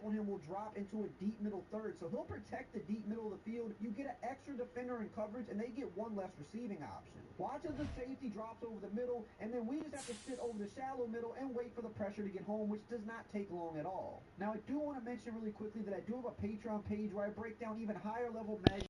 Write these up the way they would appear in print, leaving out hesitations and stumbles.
on him will drop into a deep middle third. So he'll protect the deep middle of the field. You get an extra defender in coverage, and they get one less receiving option. Watch as the safety drops over the middle, and then we just have to sit over the shallow middle and wait for the pressure to get home, which does not take long at all. Now, I do want to mention really quickly that I do have a Patreon page where I break down even higher level measures.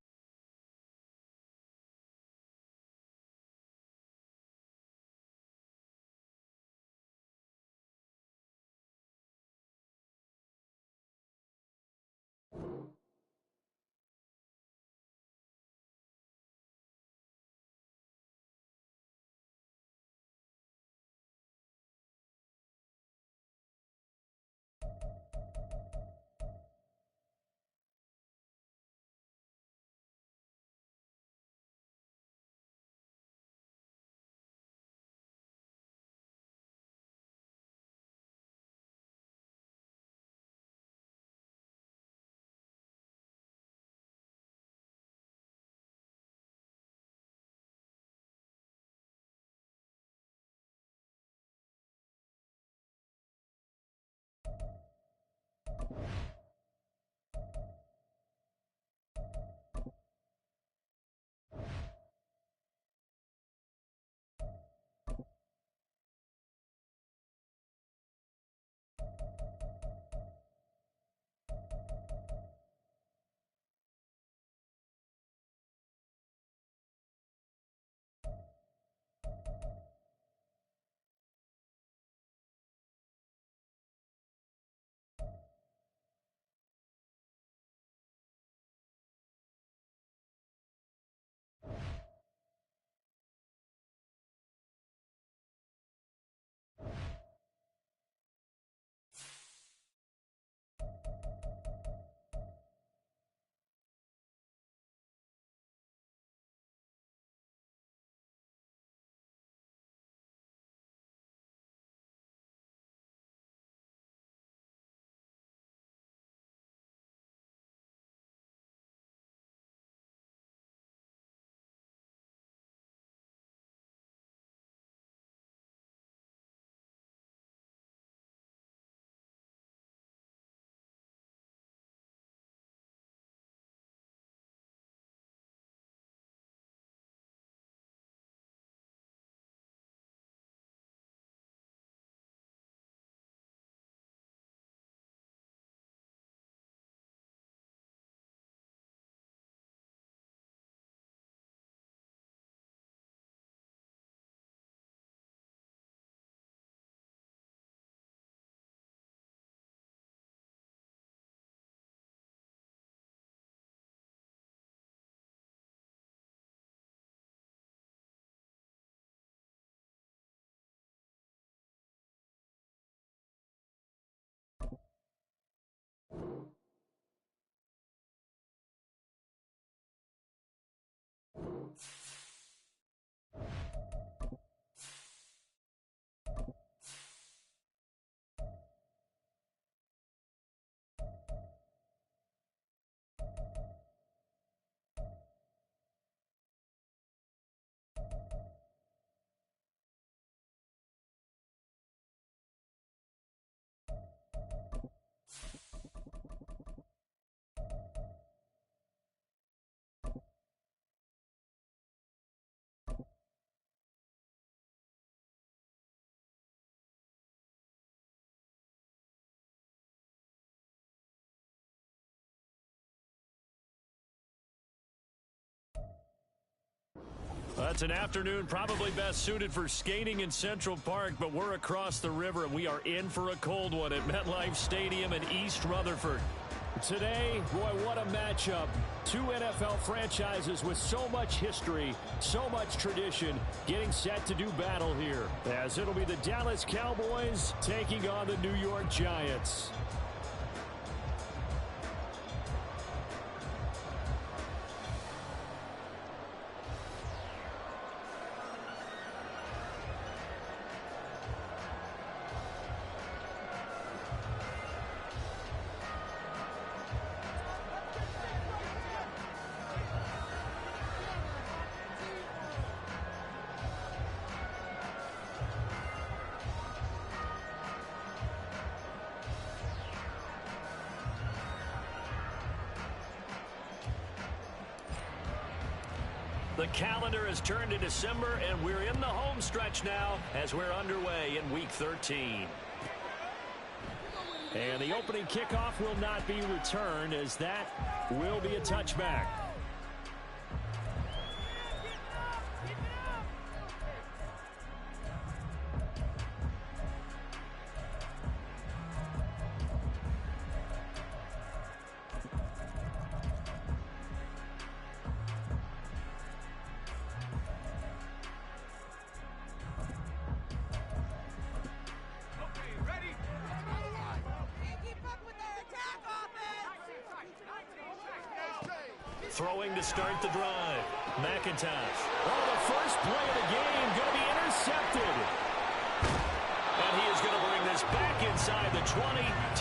That's an afternoon probably best suited for skating in Central Park, but we're across the river and we are in for a cold one at MetLife Stadium in East Rutherford. Today, boy, what a matchup. Two NFL franchises with so much history, so much tradition, getting set to do battle here, as it'll be the Dallas Cowboys taking on the New York Giants. The calendar has turned to December, and we're in the home stretch now as we're underway in Week 13. And the opening kickoff will not be returned, as that will be a touchback. Throwing to start the drive. McIntosh. Oh, the first play of the game going to be intercepted. And he is going to bring this back inside the 20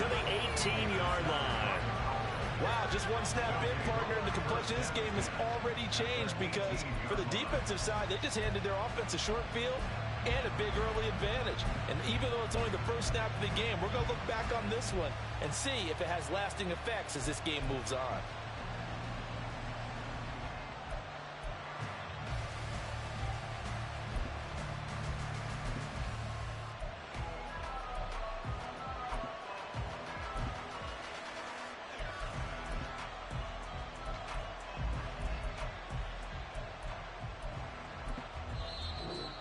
to the 18-yard line. Wow, just one snap in, partner, and the complexion of this game has already changed because for the defensive side, they just handed their offense a short field and a big early advantage. And even though it's only the first snap of the game, we're going to look back on this one and see if it has lasting effects as this game moves on.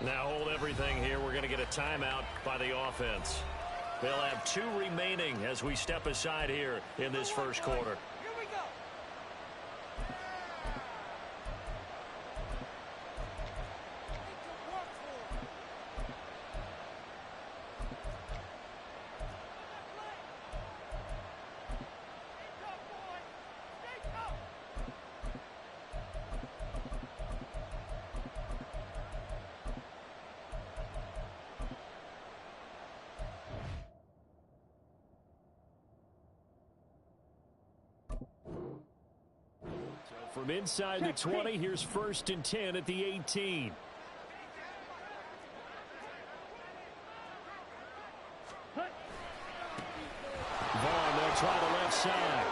Now hold everything here. We're going to get a timeout by the offense. They'll have 2 remaining as we step aside here in this first quarter. From inside the 20, here's 1st and 10 at the 18. Vaughn, they'll try the left side.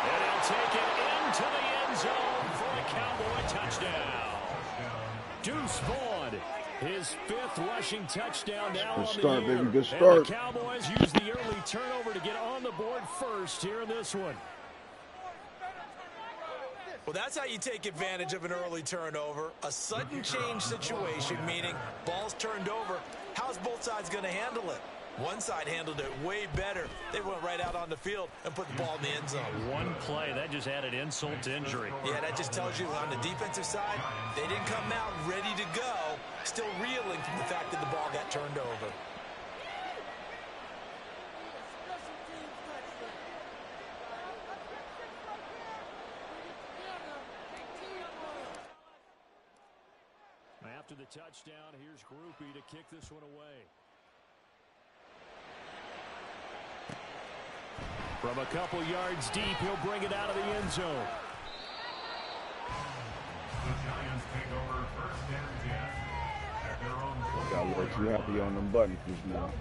And he'll take it into the end zone for a Cowboy touchdown. Deuce Vaughn, his 5th rushing touchdown now on the year. Good start. And the Cowboys use the early turnover to get on the board first here in this one. Well, that's how you take advantage of an early turnover. A sudden change situation, meaning ball's turned over. How's both sides going to handle it? One side handled it way better. They went right out on the field and put the ball in the end zone. One play, that just added insult to injury. Yeah, that just tells you on the defensive side, they didn't come out ready to go, still reeling from the fact that the ball got turned over. After the touchdown, here's Groupie to kick this one away. From a couple yards deep, he'll bring it out of the end zone. The Giants take over 1st and 10 at their own. Got a little too happy on them buttons just now.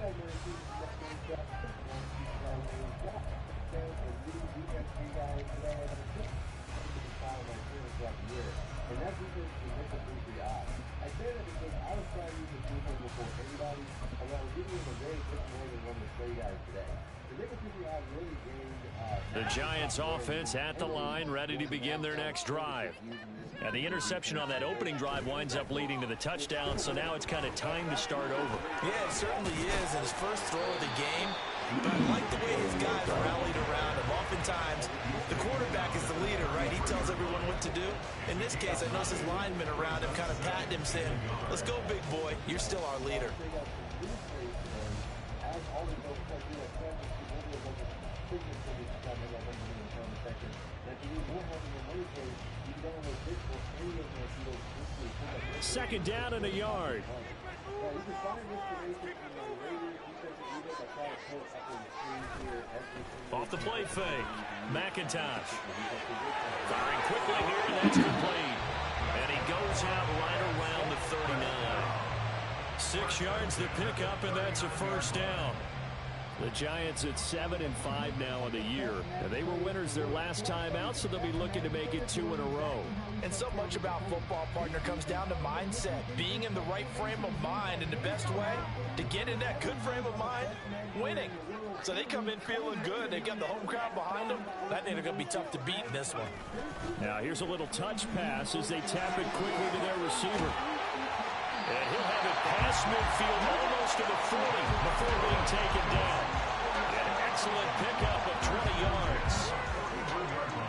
And that defense is significantly odd. I say that because I was trying to use the defense before anybody, and I was giving them a very different way than one of the play guys today. The difference really gained. The Giants offense at the line, ready to begin their next drive. And the interception on that opening drive winds up leading to the touchdown, so now it's kind of time to start over. Yeah, it certainly is. And his first throw of the game, but I like the way his guys rallied around him. Oftentimes, the quarterback is the leader, right? He tells everyone what to do. In this case, I noticed his linemen around him kind of patting him, saying, let's go, big boy. You're still our leader. Second down and a yard. Off the play fake. McIntosh. Firing quickly here, and that's complete. And he goes out right around the 39. 6 yards to pick up, and that's a first down. The Giants at 7-5 now on the year. And they were winners their last time out, so they'll be looking to make it 2 in a row. And so much about football, partner, comes down to mindset. Being in the right frame of mind, and the best way to get in that good frame of mind, winning. So they come in feeling good. They got the home crowd behind them. That ain't going to be tough to beat in this one. Now here's a little touch pass as they tap it quickly to their receiver. And he'll have it past midfield almost to the 40 before being taken down. An excellent pickup of 20 yards.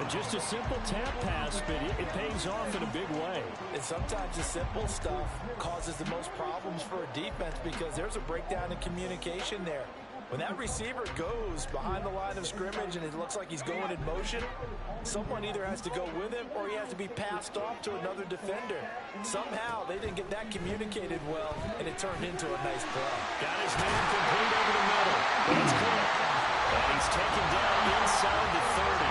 And just a simple tap pass, but it pays off in a big way. And sometimes the simple stuff causes the most problems for a defense because there's a breakdown in communication there. When that receiver goes behind the line of scrimmage and it looks like he's going in motion, someone either has to go with him or he has to be passed off to another defender. Somehow they didn't get that communicated well, and it turned into a nice play. Got his man complete over the middle. It's Cook. And he's taken down inside the 30.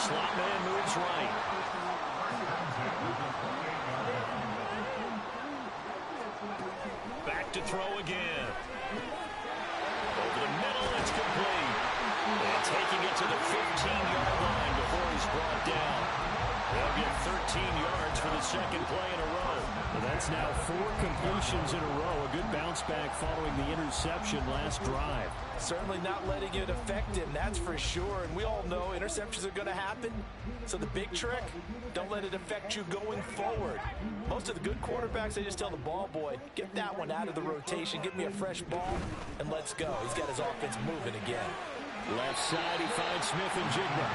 Slot man moves right. Back to throw again. Over the middle, it's complete. And taking it to the 15-yard line before he's brought down. They'll get 13 yards for the second play in a row. And that's now 4 completions in a row. A good bounce back following the interception last drive. Certainly not letting it affect him, that's for sure. And we all know interceptions are going to happen. So the big trick, don't let it affect you going forward. Most of the good quarterbacks, they just tell the ball boy, get that one out of the rotation, get me a fresh ball, and let's go. He's got his offense moving again. Left side, he finds Smith and Jigba.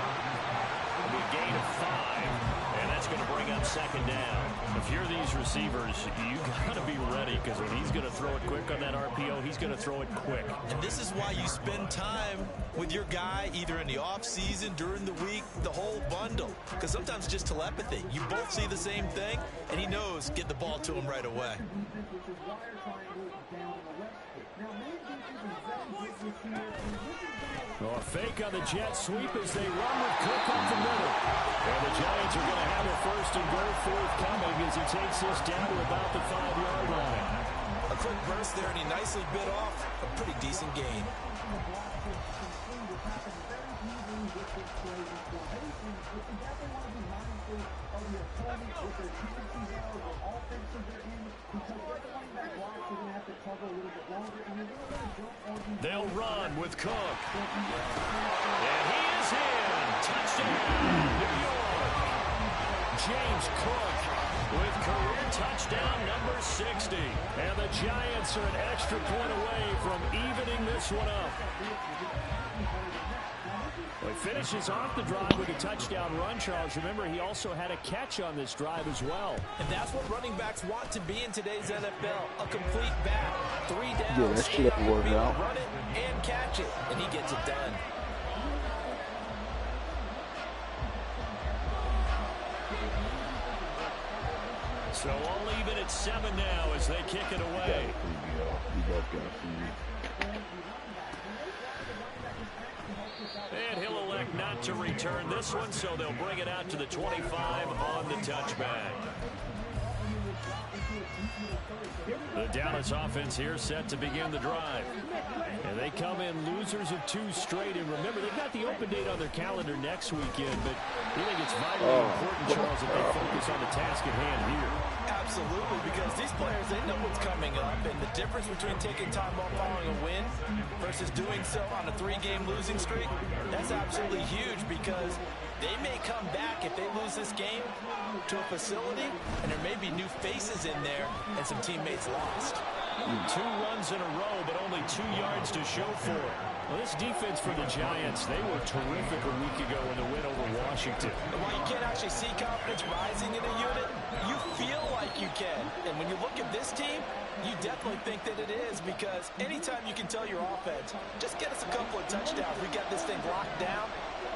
It'll be a gain of 5, and that's going to bring up second down. If you're these receivers, you got to be ready, because when he's going to throw it quick on that RPO, he's going to throw it quick. And this is why you spend time with your guy, either in the offseason, during the week, the whole bundle. Because sometimes it's just telepathy. You both see the same thing, and he knows get the ball to him right away. Well, a fake on the jet sweep as they run with Cook up the middle. And the Giants are going to have a first and goal forthcoming as he takes this down to about the 5-yard line. A quick burst there, and he nicely bit off a pretty decent gain. They'll run with Cook. And he is in. Touchdown, New York. James Cook with career touchdown number 60. And the Giants are an extra point away from evening this one up. Well, he finishes off the drive with a touchdown run, Charles. Remember, he also had a catch on this drive as well. And that's what running backs want to be in today's NFL. A complete back. 3 downs. Yeah, that should have worked out. Run it and catch it. And he gets it done. So all even at 7 now as they kick it away. And he'll elect not to return this one, so they'll bring it out to the 25 on the touchback. The Dallas offense here set to begin the drive. And they come in losers of 2 straight. And remember, they've got the open date on their calendar next weekend, but I think it's vitally important, Charles, that they focus on the task at hand here. Absolutely, because these players, they know what's coming up, and the difference between taking time off following a win versus doing so on a 3-game losing streak, that's absolutely huge, because they may come back if they lose this game to a facility, and there may be new faces in there and some teammates lost. 2 runs in a row, but only 2 yards to show for it. Well, this defense for the Giants, they were terrific a week ago in the win over Washington. And while you can't actually see confidence rising in a unit, you feel like you can. And when you look at this team, you definitely think that it is, because anytime you can tell your offense, just get us a couple of touchdowns, we got this thing locked down,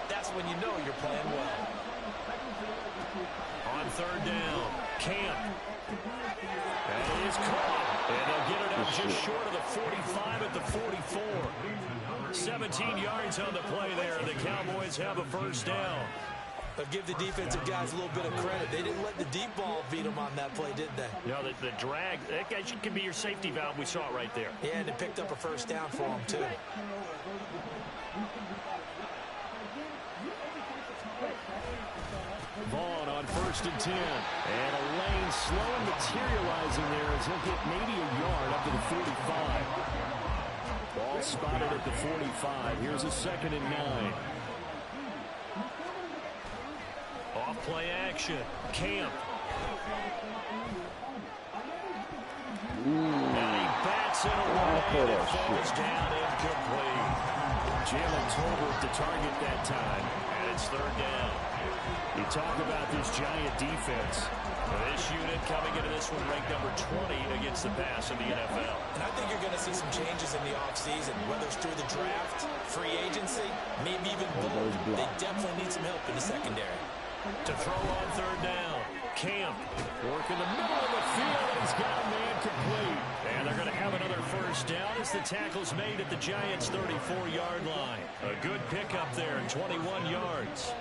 that's when you know you're playing well. On 3rd down, Camp. And it is caught. And they'll get it up just short of the 45 at the 44. 17 yards on the play there. The Cowboys have a first down. But give the defensive guys a little bit of credit. They didn't let the deep ball beat them on that play, did they? No, the drag, that guy can be your safety valve. We saw it right there. Yeah, and it picked up a first down for him, too. Vaughn on 1st and 10. And a lane slow and materializing there as he'll get maybe a yard up to the 45. Ball spotted at the 45. Here's a 2nd and 9. Off play action. Camp. And he bats it away. And it falls down incomplete. Jalen Tolbert the target that time. And it's 3rd down. You talk about this Giant defense. This unit coming into this one ranked number 20 against the pass in the NFL. And I think you're going to see some changes in the offseason, whether it's through the draft, free agency, maybe even both. They definitely need some help in the secondary. To throw on 3rd down. Camp work in the middle of the field. He's got a man complete. And they're going to have another 1st down as the tackle's made at the Giants' 34-yard line. A good pickup there, 21 yards.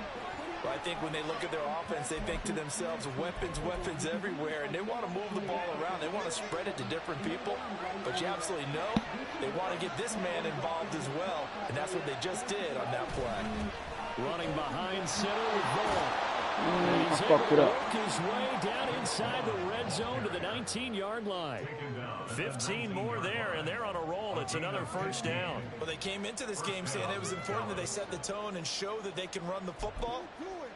But I think when they look at their offense, they think to themselves, weapons everywhere, and they want to move the ball around. They want to spread it to different people. But you absolutely know they want to get this man involved as well, and that's what they just did on that play. Running behind center with Vaughn. He's able to work his way down inside the red zone to the 19-yard line. 15 more there, and they're on a roll. It's another 1st down. Well, they came into this game saying it was important that they set the tone and show that they can run the football.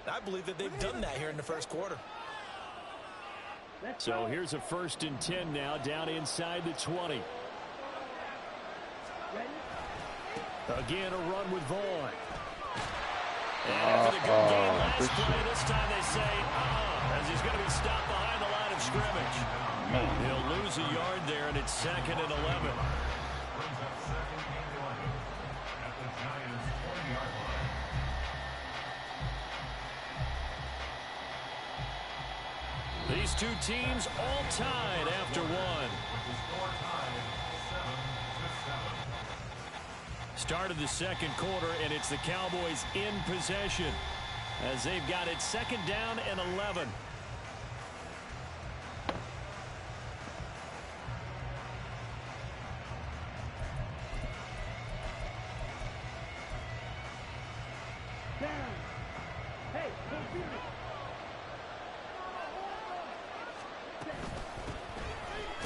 And I believe that they've done that here in the 1st quarter. So here's a 1st and 10 now, down inside the 20. Again, a run with Vaughn. And after the good game last play, this time they say, as he's going to be stopped behind the line of scrimmage. He'll lose a yard there, and it's 2nd and 11. Brings up 2nd and 11 at the Giants' 20-yard line. These two teams all tied after one. With the score tied 7-7. Start of the 2nd quarter, and it's the Cowboys in possession as they've got it 2nd down and 11.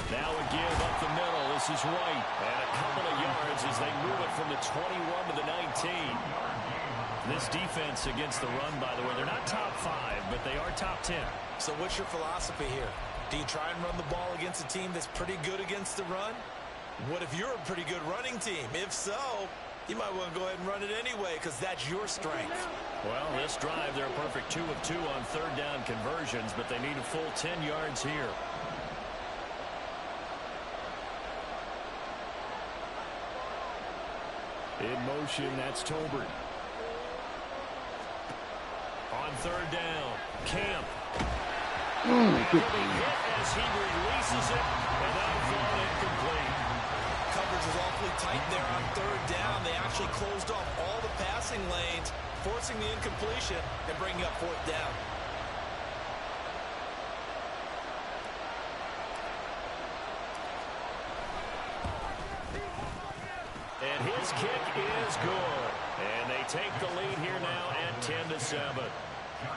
Now a give up the middle. This is White. And a couple of yards as they move it from the 21 to the 19. This defense against the run, by the way, they're not top 5, but they are top 10. So what's your philosophy here? Do you try and run the ball against a team that's pretty good against the run? What if you're a pretty good running team? If so, you might want to go ahead and run it anyway because that's your strength. Well, this drive, they're a perfect 2 of 2 on 3rd down conversions, but they need a full 10 yards here. In motion, that's Tolbert. On 3rd down, Camp. Hit as he releases it, and that'll fall incomplete. Coverage was awfully tight there on 3rd down. They actually closed off all the passing lanes, forcing the incompletion and bringing up 4th down. And his kick is good. And they take the lead here now at 10-7.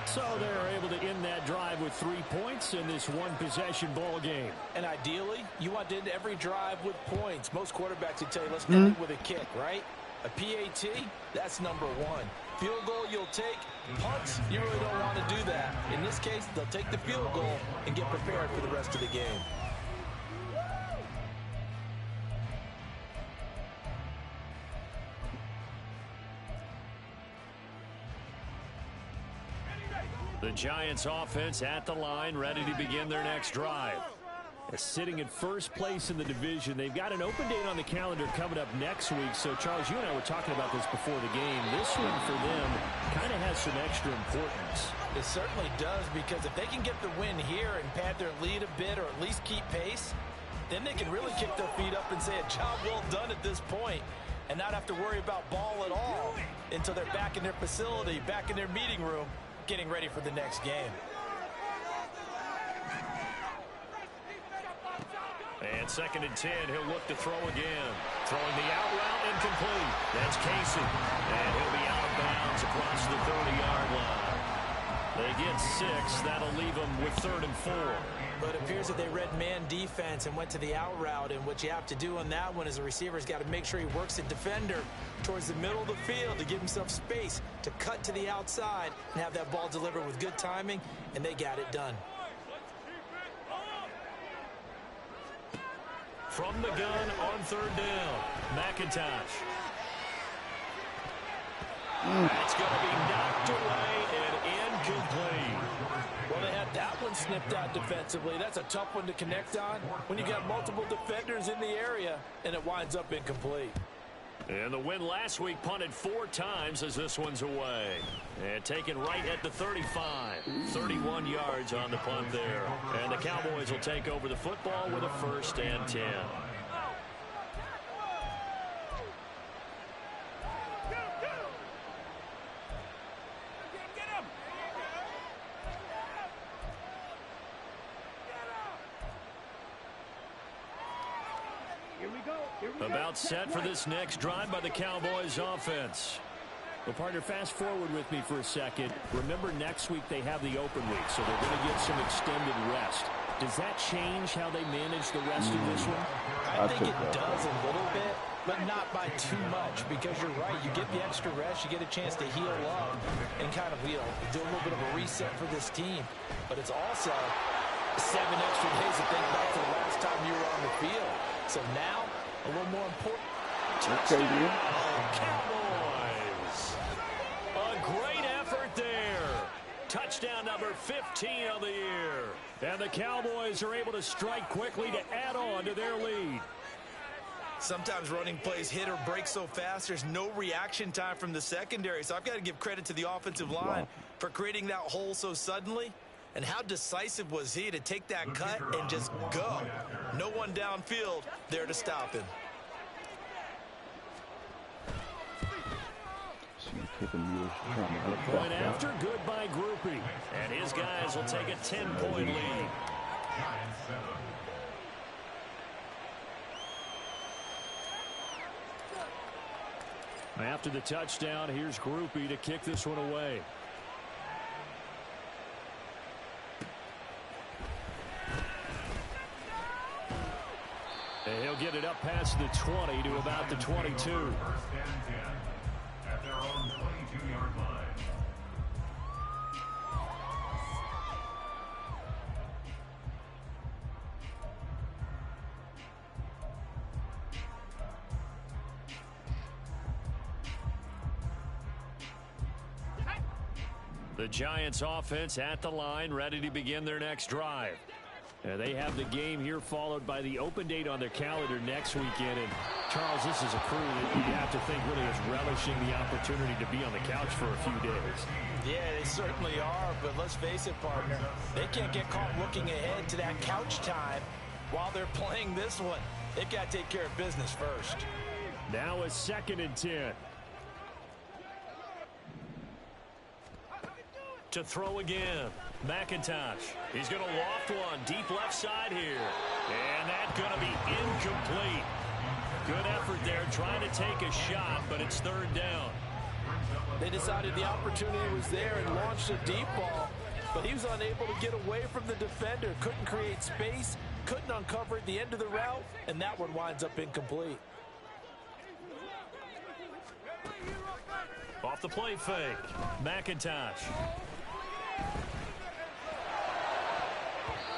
So they're able to end that drive with 3 points in this one-possession ball game. And ideally, you want to end every drive with points. Most quarterbacks would tell you, let's end it with a kick, right? A PAT, that's number 1. Field goal you'll take. Punts, you really don't want to do that. In this case, they'll take the field goal and get prepared for the rest of the game. The Giants offense at the line, ready to begin their next drive. Sitting in 1st place in the division. They've got an open date on the calendar coming up next week. So, Charles, you and I were talking about this before the game. This one for them kind of has some extra importance. It certainly does, because if they can get the win here and pad their lead a bit or at least keep pace, then they can really kick their feet up and say a job well done at this point and not have to worry about ball at all until they're back in their facility, back in their meeting room, getting ready for the next game. And 2nd and 10, he'll look to throw again. Throwing the out route, incomplete. That's Casey. And he'll be out of bounds across the 30-yard line. They get 6. That'll leave them with 3rd and 4. But it appears that they read man defense and went to the out route. And what you have to do on that one is the receiver's got to make sure he works the defender towards the middle of the field to give himself space to cut to the outside and have that ball delivered with good timing, and they got it done. From the gun on 3rd down, McIntosh. That's going to be knocked away and incomplete. Well, they had that one snipped out defensively. That's a tough one to connect on when you got multiple defenders in the area, and it winds up incomplete. And the win last week punted 4 times as this one's away. And taken right at the 35. 31 yards on the punt there. And the Cowboys will take over the football with a 1st and 10. About set for this next drive by the Cowboys offense. Well, partner, fast forward with me for a second. Remember, next week they have the open week, so they're going to get some extended rest. Does that change how they manage the rest of this one? I think it does a little bit, but not by too much, because you're right. You get the extra rest, you get a chance to heal up and kind of, do a little bit of a reset for this team. But it's also 7 extra days to think back to the last time you were on the field. So now, a little more important. Touchdown, Cowboys. A great effort there. Touchdown number 15 of the year. And the Cowboys are able to strike quickly to add on to their lead. Sometimes running plays hit or break so fast, there's no reaction time from the secondary. So I've got to give credit to the offensive line for creating that hole so suddenly. And how decisive was he to take that cut and just go? No one downfield there to stop him. Point after, good by Groupie. And his guys will take a 10-point lead. After the touchdown, here's Groupie to kick this one away. And he'll get it up past the 20 to about the 22. 1st and 10 at their own 22-yard line. The Giants offense at the line, ready to begin their next drive. They have the game here followed by the open date on their calendar next weekend. And Charles, this is a crew that you have to think really is relishing the opportunity to be on the couch for a few days. Yeah, they certainly are, but let's face it, partner. They can't get caught looking ahead to that couch time while they're playing this one. They've got to take care of business first. Now a 2nd and 10. To throw again, McIntosh. He's going to loft one deep left side here. And that's going to be incomplete. Good effort there trying to take a shot, but it's 3rd down. They decided the opportunity was there and launched a deep ball, but he was unable to get away from the defender. Couldn't create space, couldn't uncover at the end of the route, and that one winds up incomplete. Off the play fake, McIntosh.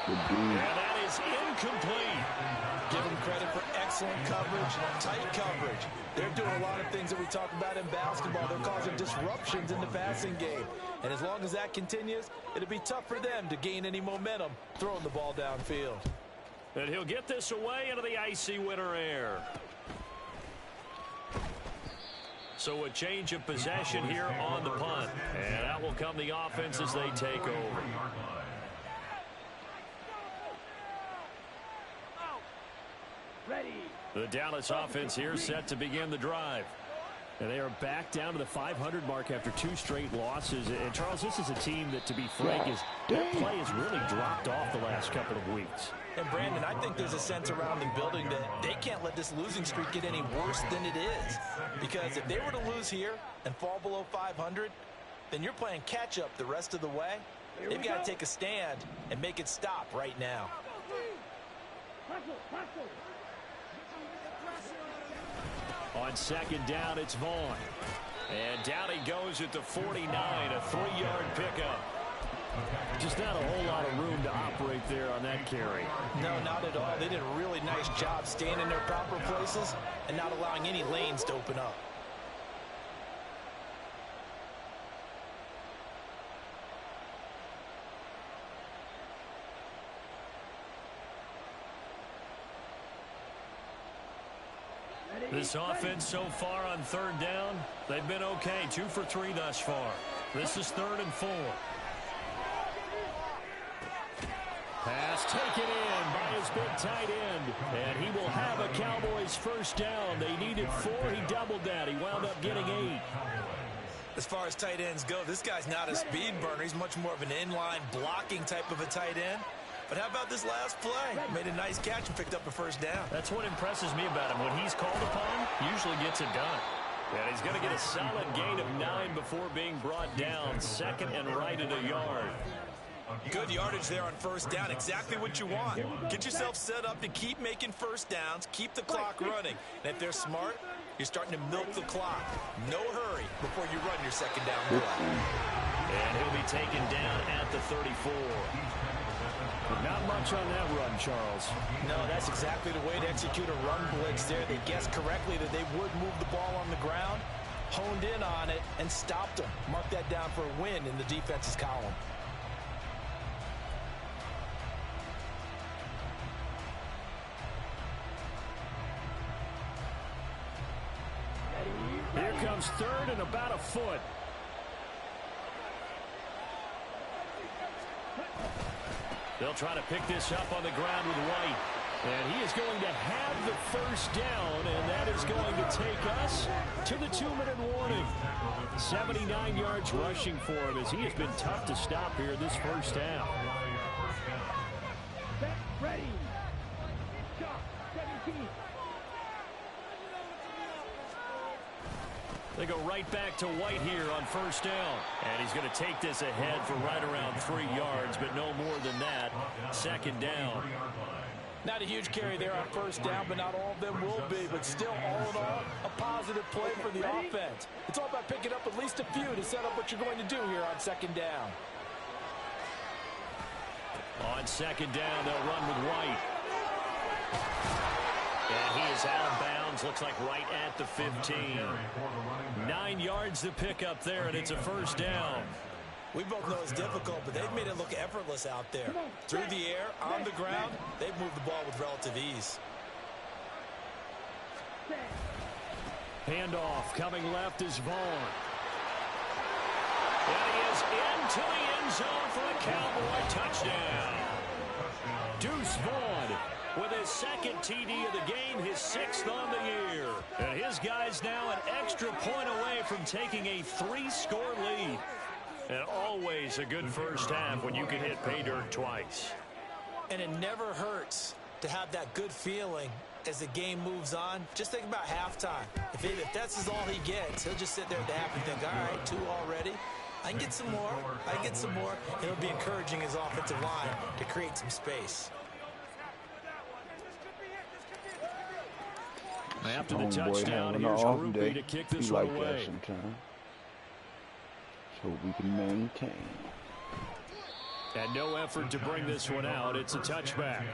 And that is incomplete. Give them credit for excellent coverage, tight coverage. They're doing a lot of things that we talk about in basketball. They're causing disruptions in the passing game. And as long as that continues, it'll be tough for them to gain any momentum throwing the ball downfield. And he'll get this away into the icy winter air. So a change of possession here on the punt. And out will come the offense as they take over. Ready. The Dallas offense here set to begin the drive. And they are back down to the 500 mark after 2 straight losses. And, Charles, this is a team that, to be frank, their play has really dropped off the last couple of weeks. And, Brandon, I think there's a sense around the building that they can't let this losing streak get any worse than it is. Because if they were to lose here and fall below 500, then you're playing catch-up the rest of the way. They've got to take a stand and make it stop right now. On second down, it's Vaughn. And down he goes at the 49, a 3-yard pickup. Just not a whole lot of room to operate there on that carry. No, not at all. They did a really nice job staying in their proper places and not allowing any lanes to open up. This offense so far on third down, they've been okay. 2 for 3 thus far. This is 3rd and 4. Pass taken in by his big tight end. And he will have a Cowboys first down. They needed 4. He doubled that. He wound up getting 8. As far as tight ends go, this guy's not a speed burner. He's much more of an inline blocking type of a tight end. But how about this last play? Made a nice catch and picked up a first down. That's what impresses me about him. When he's called upon, usually gets it done. And he's going to get a solid gain of 9 before being brought down. 2nd and right at a yard. Good yardage there on first down. Exactly what you want. Get yourself set up to keep making first downs. Keep the clock running. And if they're smart, you're starting to milk the clock. No hurry before you run your second down play. And he'll be taken down at the 34. Not much on that run, Charles. No, that's exactly the way to execute a run blitz there. They guessed correctly that they would move the ball on the ground, honed in on it, and stopped them. Mark that down for a win in the defense's column. Here comes 3rd and about a foot. They'll try to pick this up on the ground with White. And he is going to have the first down, and that is going to take us to the 2-minute warning. 79 yards rushing for him as he has been tough to stop here this first half. Ready. Shot 17. They go right back to White here on first down. And he's going to take this ahead for right around 3 yards, but no more than that. 2nd down. Not a huge carry there on first down, but not all of them will be. But still, all in all, a positive play for the offense. It's all about picking up at least a few to set up what you're going to do here on second down. On second down, they'll run with White. And he is out of bounds. Looks like right at the 15. 9 yards to pick up there, and it's a first down. We both know it's difficult, but they've made it look effortless out there. Through the air, on the ground, they've moved the ball with relative ease. Handoff coming left is Vaughn. And he is into the end zone for a Cowboy touchdown. Deuce Vaughn with his 2nd TD of the game, his 6th on the year. And his guy's now an extra point away from taking a 3-score lead. And always a good first half when you can hit pay dirt twice. And it never hurts to have that good feeling as the game moves on. Just think about halftime. If that's all he gets, he'll just sit there at the half and think, all right, 2 already. I can get some more. I can get some more. And it'll be encouraging his offensive line to create some space. After the touchdown, here's Groupie to kick this one away. So we can maintain. And no effort to bring this one out. It's a touchback.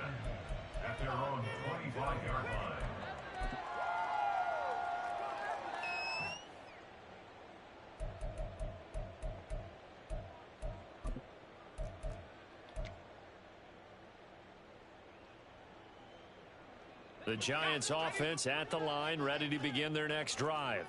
At their own 25-yard line. The Giants offense at the line, ready to begin their next drive.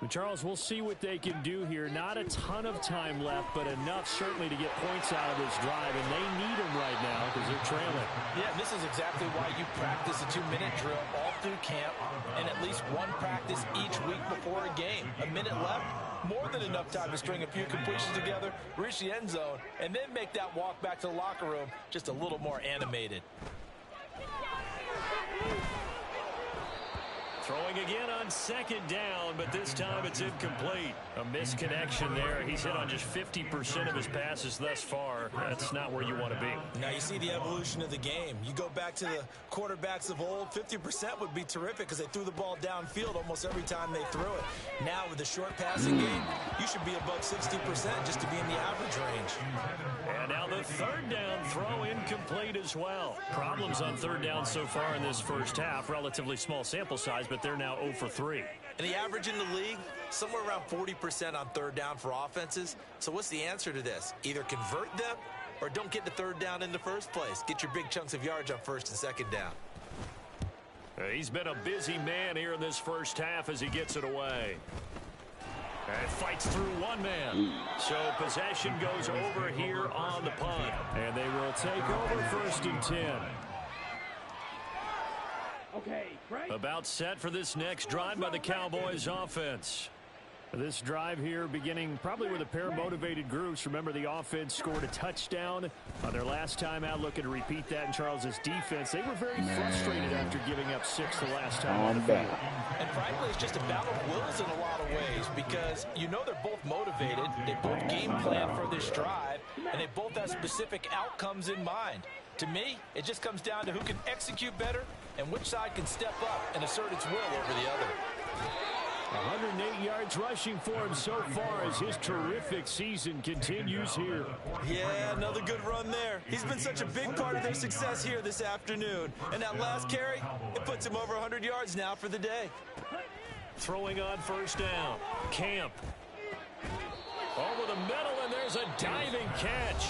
Charles, we'll see what they can do here. Not a ton of time left, but enough certainly to get points out of this drive, and they need them right now because they're trailing. Yeah, this is exactly why you practice a 2-minute drill all through camp and at least one practice each week before a game. A minute left, more than enough time to string a few completions together, reach the end zone, and then make that walk back to the locker room just a little more animated. Throwing again on second down, but this time it's incomplete. A misconnection there. He's hit on just 50% of his passes thus far. That's not where you want to be. Now you see the evolution of the game. You go back to the quarterbacks of old, 50% would be terrific because they threw the ball downfield almost every time they threw it. Now with the short passing game, you should be above 60% just to be in the average range. And now the third down throw incomplete as well. Problems on third down so far in this first half. Relatively small sample size, but they're now 0 for 3. And the average in the league, somewhere around 40% on third down for offenses. So what's the answer to this? Either convert them or don't get the third down in the first place. Get your big chunks of yards on first and second down. He's been a busy man here in this first half as he gets it away. And fights through one man. So possession goes over here on the punt. And they will take over first and 10. Okay, right. About set for this next drive by the Cowboys offense. This drive here beginning probably with a pair of motivated groups. Remember, the offense scored a touchdown on their last time out, looking to repeat that in Charles's defense. They were very frustrated after giving up 6 the last time on the field. And frankly, it's just a battle of wills in a lot of ways because you know they're both motivated. They both game plan for this drive, and they both have specific outcomes in mind. To me, it just comes down to who can execute better and which side can step up and assert its will over the other. 108 yards rushing for him so far as his terrific season continues here. Yeah, another good run there. He's been such a big part of their success here this afternoon. And that last carry, it puts him over 100 yards now for the day. Throwing on first down. Camp. Over the middle, and there's a diving catch.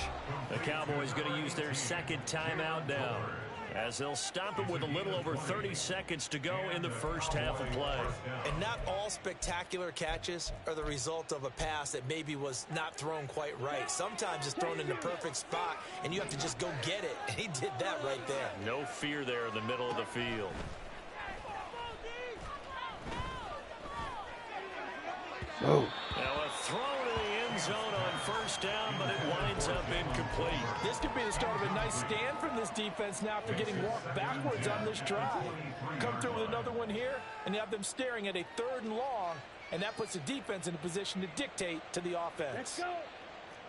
The Cowboys going to use their second timeout now, as they'll stop it with a little over 30 seconds to go in the first half of play. And not all spectacular catches are the result of a pass that maybe was not thrown quite right. Sometimes it's thrown in the perfect spot, and you have to just go get it. And he did that right there. No fear there in the middle of the field. Oh. Now a throw to the end zone on first down, but it winds up incomplete. This could be the start of a nice stand from this defense now after getting walked backwards on this drive. Come through with another one here, and you have them staring at a 3rd and long, and that puts the defense in a position to dictate to the offense. Let's go.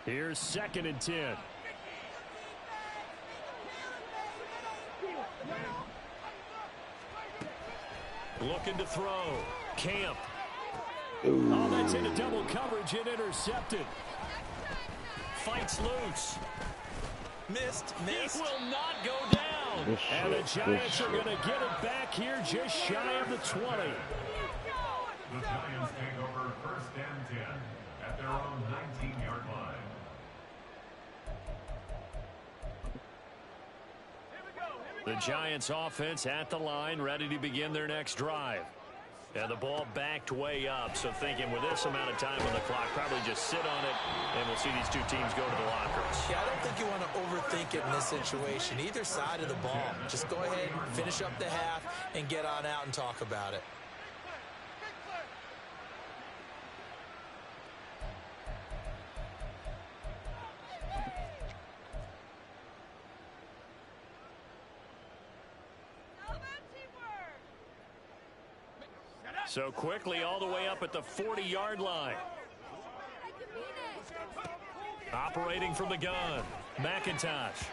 Here's 2nd and 10. Looking to throw. Camp. Oh, that's into double coverage and intercepted. Fights loose. Missed. It will not go down. And the Giants are going to get it back here just shy of the 20. The Giants take over first and 10 at their own 19-yard line. The Giants offense at the line, ready to begin their next drive. And the ball backed way up, so thinking with this amount of time on the clock, probably just sit on it, and we'll see these two teams go to the lockers. Yeah, I don't think you want to overthink it in this situation. Either side of the ball. Just go ahead, finish up the half, and get on out and talk about it. So quickly all the way up at the 40-yard line. Operating from the gun. McIntosh.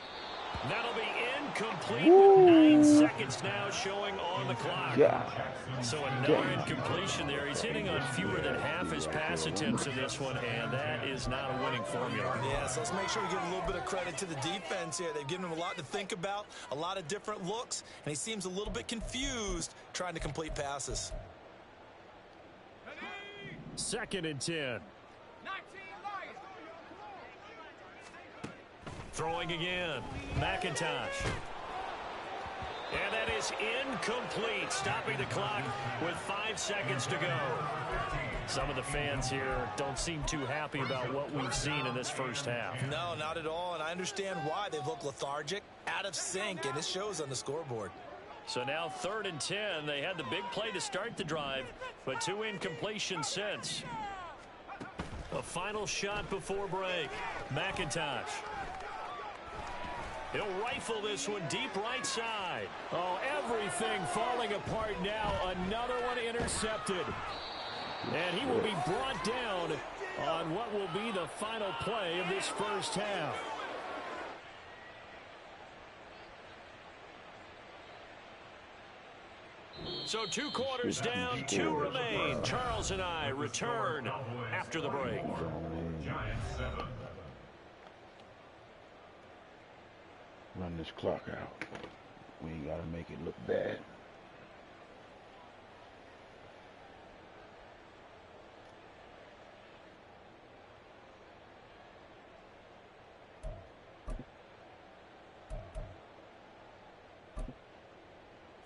That'll be incomplete with 9 seconds now showing on the clock. Yeah. So another incompletion there. He's hitting on fewer than half his pass attempts in this one, and that is not a winning formula. Yeah, so let's make sure we give a little bit of credit to the defense here. They've given him a lot to think about, a lot of different looks, and he seems a little bit confused trying to complete passes. 2nd and 10. Throwing again. McIntosh. And that is incomplete, stopping the clock with 5 seconds to go. Some of the fans here don't seem too happy about what we've seen in this first half. No, not at all, and I understand why. They've looked lethargic, out of sync, and it shows on the scoreboard. So now 3rd and 10. They had the big play to start the drive, but 2 incompletions since. A final shot before break. McIntosh. He'll rifle this one deep right side. Oh, everything falling apart now. Another one intercepted. And he will be brought down on what will be the final play of this first half. So 2 quarters down, 2 remain. Charles and I return after the break. Run this clock out. We ain't gotta make it look bad.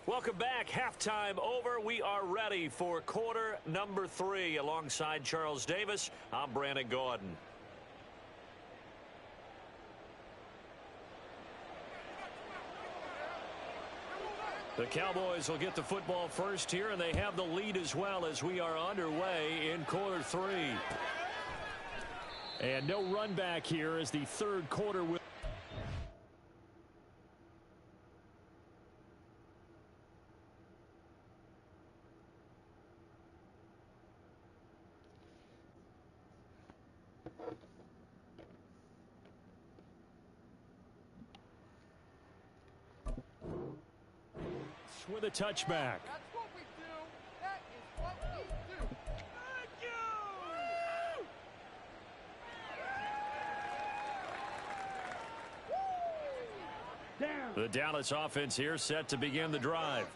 Welcome back. Halftime over. We are ready for quarter number 3. Alongside Charles Davis, I'm Brandon Gordon. The Cowboys will get the football first here, and they have the lead as well as we are underway in quarter 3. And no run back here as the 3rd quarter will. With a touchback. That's what we do. That is what we do. Thank you. Down. The Dallas offense here set to begin the drive.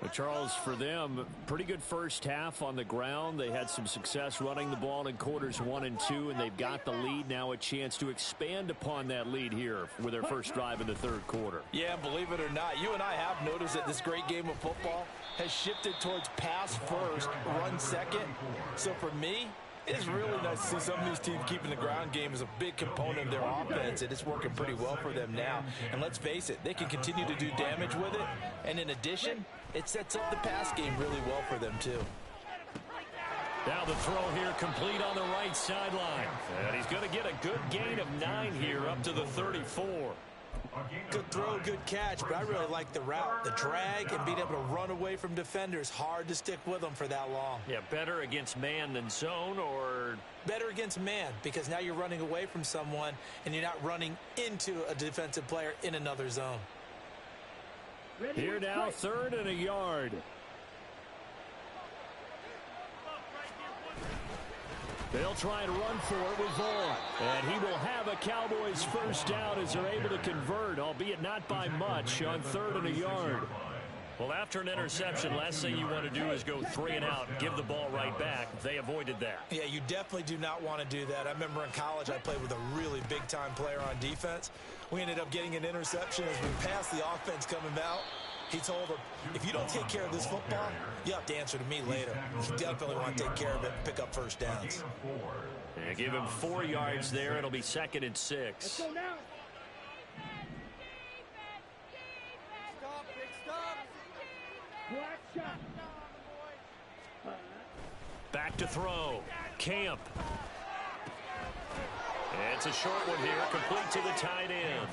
But Charles, for them, pretty good first half on the ground. They had some success running the ball in quarters 1 and 2, and they've got the lead now, a chance to expand upon that lead here with their first drive in the 3rd quarter. Yeah, believe it or not, you and I have noticed that this great game of football has shifted towards pass first, run second. So for me, it's really nice to see some of these teams keeping the ground game as a big component of their offense, and it's working pretty well for them now. And let's face it, they can continue to do damage with it. And in addition, it sets up the pass game really well for them, too. Now the throw here complete on the right sideline. And he's going to get a good gain of 9 here up to the 34. Good throw, good catch, but I really like the route. The drag and being able to run away from defenders, hard to stick with them for that long. Yeah, better against man than zone, or better against man, because now you're running away from someone and you're not running into a defensive player in another zone. Here now, 3rd and a yard. They'll try and run for it with Vaughn. And he will have a Cowboys first down as they're able to convert, albeit not by much, on 3rd and a yard. Well, after an interception, last thing you want to do is go 3 and out, give the ball right back. They avoided that. Yeah, you definitely do not want to do that. I remember in college I played with a really big-time player on defense. We ended up getting an interception as we passed the offense coming out. He told him, if you don't take care of this football, you have to answer to me later. You definitely want to take care of it and pick up first downs. Yeah, give him 4 yards there. It'll be 2nd and 6. Let's go now. Stop, big stop. Black shot. Back to throw. Camp. It's a short one here, complete to the tight end.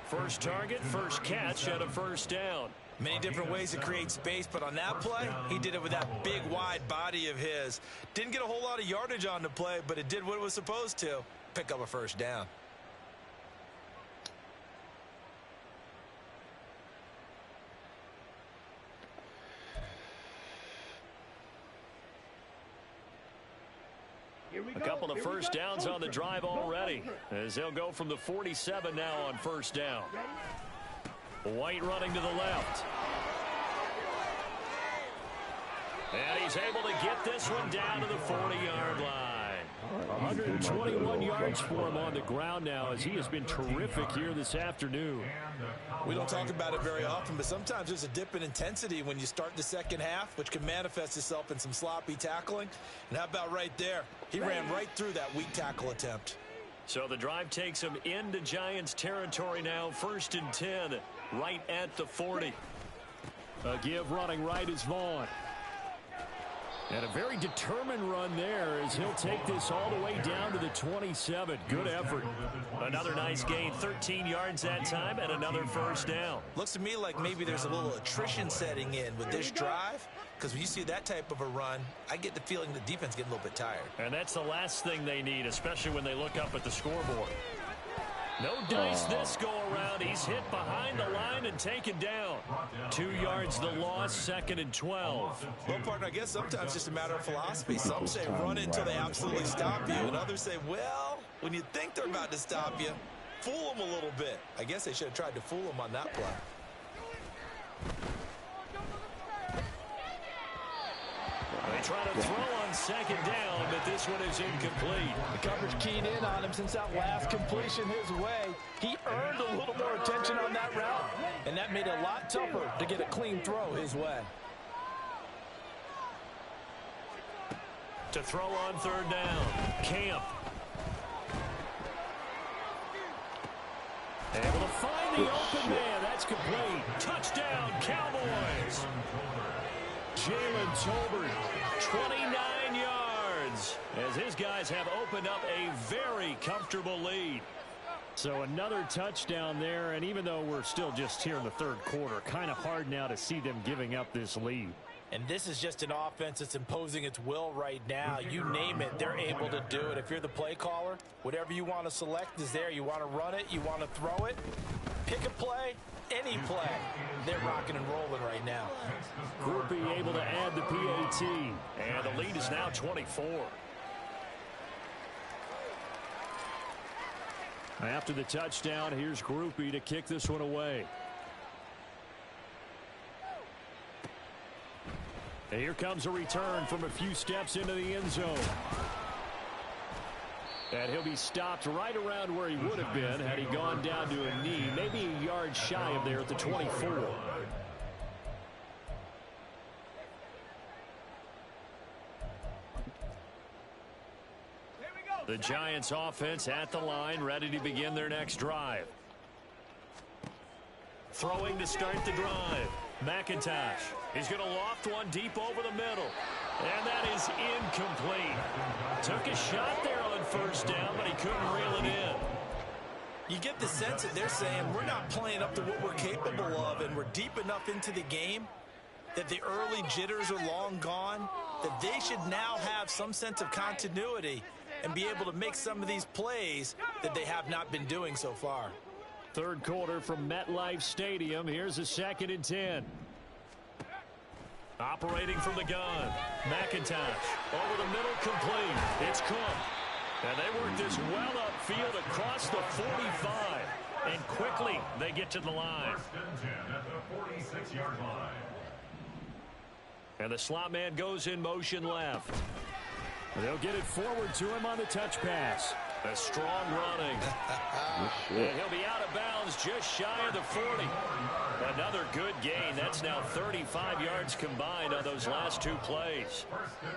First target, first catch, and a first down. Many different ways to create space, but on that play, he did it with that big, wide body of his. Didn't get a whole lot of yardage on the play, but it did what it was supposed to. Pick up a first down. A couple of first downs on the drive already, as they'll go from the 47 now on first down. White running to the left. And he's able to get this one down to the 40-yard line. 121 yards for him on the ground now, as he has been terrific here this afternoon. We don't talk about it very often, but sometimes there's a dip in intensity when you start the second half, which can manifest itself in some sloppy tackling. And how about right there? He ran right through that weak tackle attempt. So the drive takes him into Giants territory now. 1st and 10, right at the 40. A give running right is Vaughn. And a very determined run there as he'll take this all the way down to the 27. Good effort. Another nice gain, 13 yards that time, and another first down. Looks to me like maybe there's a little attrition setting in with this drive, because when you see that type of a run, I get the feeling the defense getting a little bit tired. And that's the last thing they need, especially when they look up at the scoreboard. No dice this go around. He's hit behind the line and taken down. 2 yards the loss, 2nd and 12. Well, partner, I guess sometimes it's just a matter of philosophy. Some say run it until they absolutely stop you, and others say, well, when you think they're about to stop you, fool them a little bit. I guess they should have tried to fool them on that play. They try to throw on 2nd down, but this one is incomplete. The coverage keyed in on him since that last completion his way. He earned a little more attention on that route, and that made it a lot tougher to get a clean throw his way. To throw on 3rd down, Camp. Able to find the open man. That's complete. Touchdown, Cowboys. Jalen Tolbert, 29 yards, as his guys have opened up a very comfortable lead. So another touchdown there, and even though we're still just here in the 3rd quarter, kind of hard now to see them giving up this lead. And this is just an offense that's imposing its will right now. You name it, they're able to do it. If you're the play caller, whatever you want to select is there. You want to run it, you want to throw it, pick a play, any play. They're rocking and rolling right now. Groupie able to add the PAT. And the lead is now 24. After the touchdown, here's Groupie to kick this one away. And here comes a return from a few steps into the end zone. And he'll be stopped right around where he would have been had he gone down to a knee, maybe a yard shy of there at the 24. The Giants offense at the line, ready to begin their next drive. Throwing to start the drive. McIntosh. He's going to loft one deep over the middle. And that is incomplete. Took a shot there on 1st down, but he couldn't reel it in. You get the sense that they're saying we're not playing up to what we're capable of, and we're deep enough into the game that the early jitters are long gone, that they should now have some sense of continuity and be able to make some of these plays that they have not been doing so far. 3rd quarter from MetLife Stadium. Here's a 2nd and 10. Operating from the gun. McIntosh over the middle, complete. It's Cook. And they work this well upfield across the 45. And quickly they get to the line. 1st and 10 at the 46-yard line. And the slot man goes in motion left. They'll get it forward to him on the touch pass. A strong running. And he'll be out of bounds just shy of the 40. Another good gain. That's now 35 yards combined on those last 2 plays.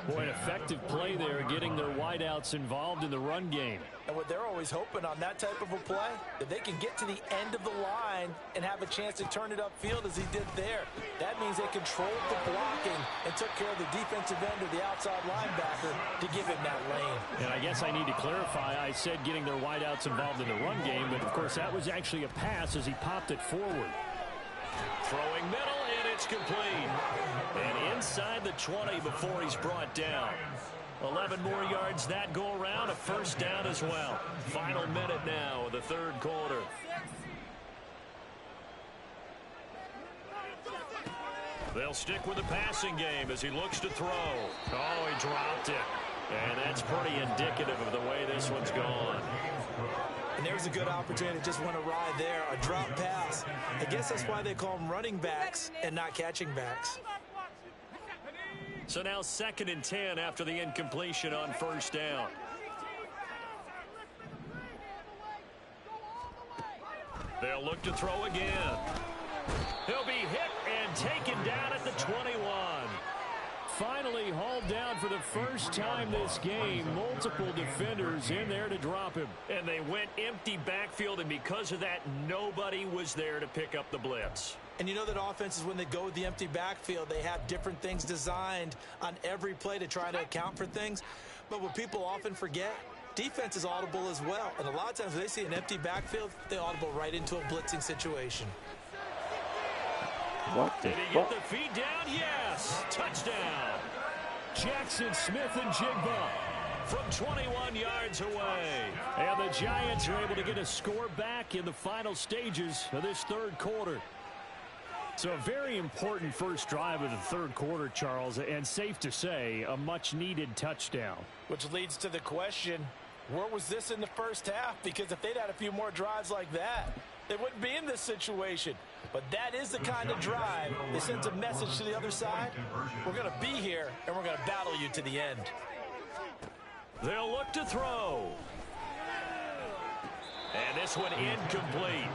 Boy, an effective play there, getting their wideouts involved in the run game. And what they're always hoping on that type of a play, that they can get to the end of the line and have a chance to turn it upfield as he did there. That means they controlled the blocking and took care of the defensive end or the outside linebacker to give him that lane. And I guess I need to clarify, I said getting their wideouts involved in the run game, but of course that was actually a pass as he popped it forward. Throwing middle, and it's complete. And inside the 20 before he's brought down. 11 more yards that go around, a 1st down as well. Final minute now of the 3rd quarter. They'll stick with the passing game as he looks to throw. Oh, he dropped it. And that's pretty indicative of the way this one's gone. And there's a good opportunity. Just went awry there. A drop pass. I guess that's why they call them running backs and not catching backs. So now 2nd and 10 after the incompletion on 1st down. They'll look to throw again. He'll be hit and taken down at the 21. Finally hauled down for the first time this game. Multiple defenders in there to drop him. And they went empty backfield, and because of that, nobody was there to pick up the blitz. And you know that offenses, when they go with the empty backfield, they have different things designed on every play to try to account for things. But what people often forget, defense is audible as well. And a lot of times when they see an empty backfield, they audible right into a blitzing situation. What the Did he fuck? get the feed down? Yes. Touchdown. Jackson Smith and Jigba from 21 yards away. And the Giants are able to get a score back in the final stages of this third quarter. So a very important first drive of the third quarter, Charles, and safe to say, a much-needed touchdown. Which leads to the question, where was this in the first half? Because if they'd had a few more drives like that, they wouldn't be in this situation. But that is the kind of drive that sends a message to the other side. We're going to be here, and we're going to battle you to the end. They'll look to throw. And this one incomplete.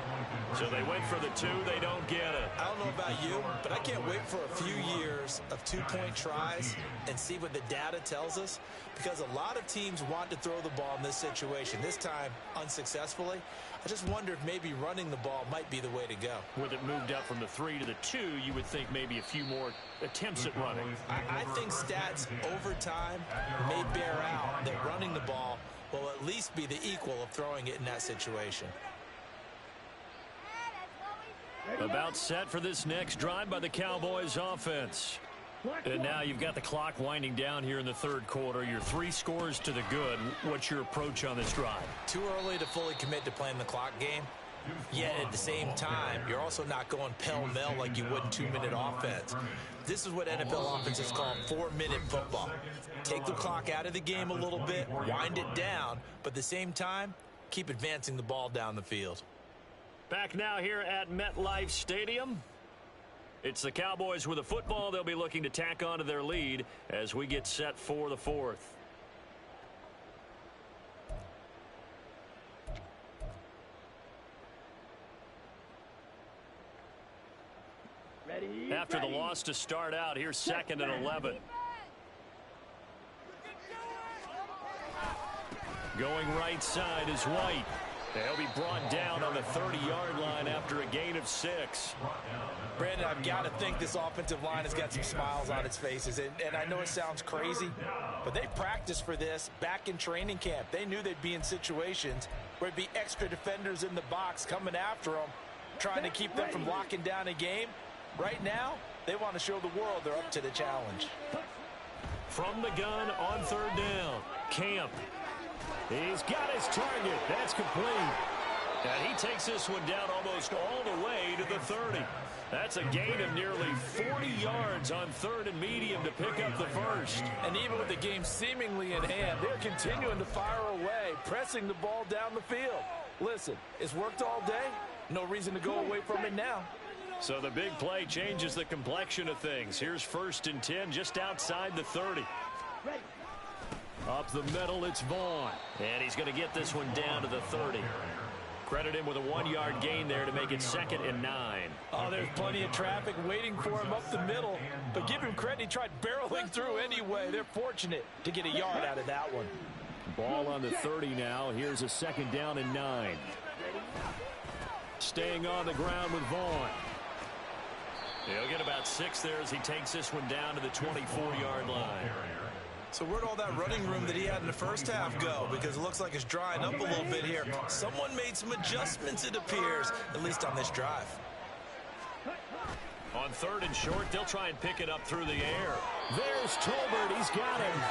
So they went for the 2. They don't get it. I don't know about you, but I can't wait for a few years of two-point tries and see what the data tells us, because a lot of teams want to throw the ball in this situation, this time unsuccessfully. I just wonder if maybe running the ball might be the way to go. With it moved up from the 3 to the 2, you would think maybe a few more attempts at running. I think stats over time may bear out that running the ball will at least be the equal of throwing it in that situation. About set for this next drive by the Cowboys offense. And now you've got the clock winding down here in the third quarter. Your 3 scores to the good. What's your approach on this drive? Too early to fully commit to playing the clock game. Yet at the same time, you're also not going pell-mell like you would in 2-minute offense. This is what NFL offenses call 4-minute football. Take the clock out of the game a little bit, wind it down, but at the same time, keep advancing the ball down the field. Back now here at MetLife Stadium. It's the Cowboys with a football. They'll be looking to tack onto their lead as we get set for the 4th. After the loss to start out, here's 2nd and 11. Going right side is White. They'll be brought down on the 30-yard line after a gain of 6. Brandon, I've got to think this offensive line has got some smiles on its faces. And I know it sounds crazy, but they practiced for this back in training camp. They knew they'd be in situations where there'd be extra defenders in the box coming after them, trying to keep them from locking down a game. Right now, they want to show the world they're up to the challenge. From the gun on 3rd down, Camp. He's got his target. That's complete. And he takes this one down almost all the way to the 30. That's a gain of nearly 40 yards on 3rd and medium to pick up the first. And even with the game seemingly in hand, they're continuing to fire away, pressing the ball down the field. Listen, it's worked all day. No reason to go away from it now. So the big play changes the complexion of things. Here's 1st and 10 just outside the 30. Up the middle, it's Vaughn. And he's going to get this one down to the 30. Credit him with a 1-yard gain there to make it 2nd and 9. Oh, there's plenty of traffic waiting for him up the middle. But give him credit, he tried barreling through anyway. They're fortunate to get a yard out of that one. Ball on the 30 now. Here's a 2nd down and 9. Staying on the ground with Vaughn. He'll get about 6 there as he takes this one down to the 24-yard line. So where'd all that running room that he had in the first half go? Because it looks like it's drying up a little bit here. Someone made some adjustments, it appears, at least on this drive. On 3rd and short, they'll try and pick it up through the air. There's Tolbert. He's got him.